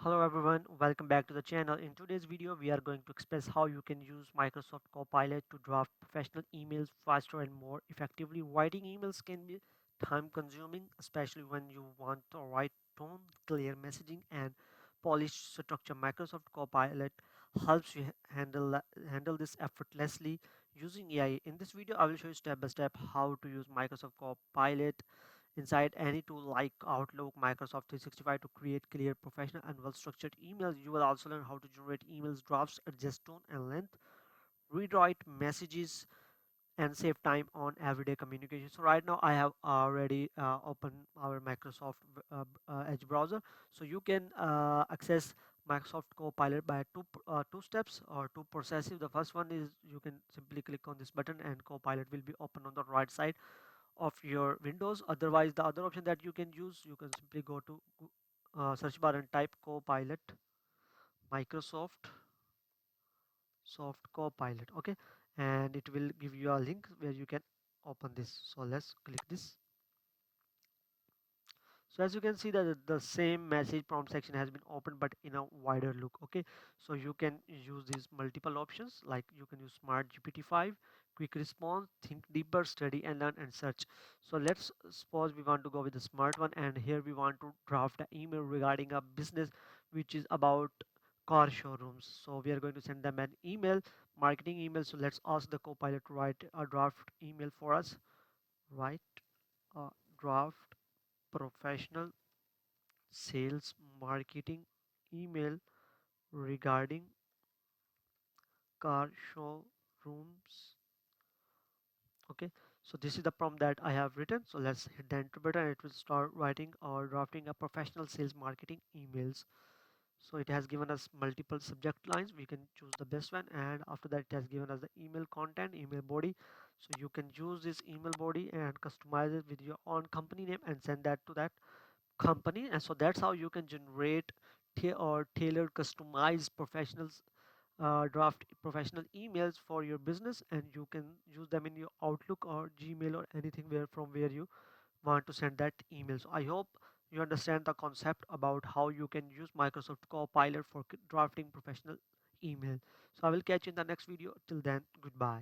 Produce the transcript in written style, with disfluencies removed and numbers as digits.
Hello everyone, welcome back to the channel. In today's video, we are going to express how you can use Microsoft Copilot to draft professional emails faster and more effectively. Writing emails can be time consuming, especially when you want the right tone, clear messaging, and polished structure. Microsoft Copilot helps you handle this effortlessly using AI. In this video, I will show you step by step how to use Microsoft Copilot inside any tool like Outlook, Microsoft 365 to create clear, professional, and well structured emails. You will also learn how to generate emails, drafts, adjust tone and length, rewrite messages, and save time on everyday communication. So right now I have already opened our Microsoft Edge browser. So you can access Microsoft Copilot by two steps or two processes. The first one is you can simply click on this button and Copilot will be open on the right side of your Windows. Otherwise, the other option that you can use, you can simply go to search bar and type Copilot, Microsoft Soft Copilot. Okay, and it will give you a link where you can open this. So let's click this. So as you can see that the same message prompt section has been opened but in a wider look. Okay, so you can use these multiple options, like you can use smart GPT-5, quick response, think deeper, study and learn, and search. So let's suppose we want to go with the smart one, and here we want to draft an email regarding a business which is about car showrooms. So we are going to send them an email, marketing email. So let's ask the Copilot to write a draft email for us. Write a draft professional sales marketing email regarding car showrooms. Okay, so this is the prompt that I have written. So let's hit the enter button and it will start writing or drafting a professional sales marketing emails. So it has given us multiple subject lines. We can choose the best one, and after that it has given us the email content, email body. So you can use this email body and customize it with your own company name and send that to that company. And so that's how you can generate or tailored customized professionals draft professional emails for your business, and you can use them in your Outlook or Gmail or anything where you want to send that email. So I hope you understand the concept about how you can use Microsoft Copilot for drafting professional email. So I will catch you in the next video. Till then, goodbye.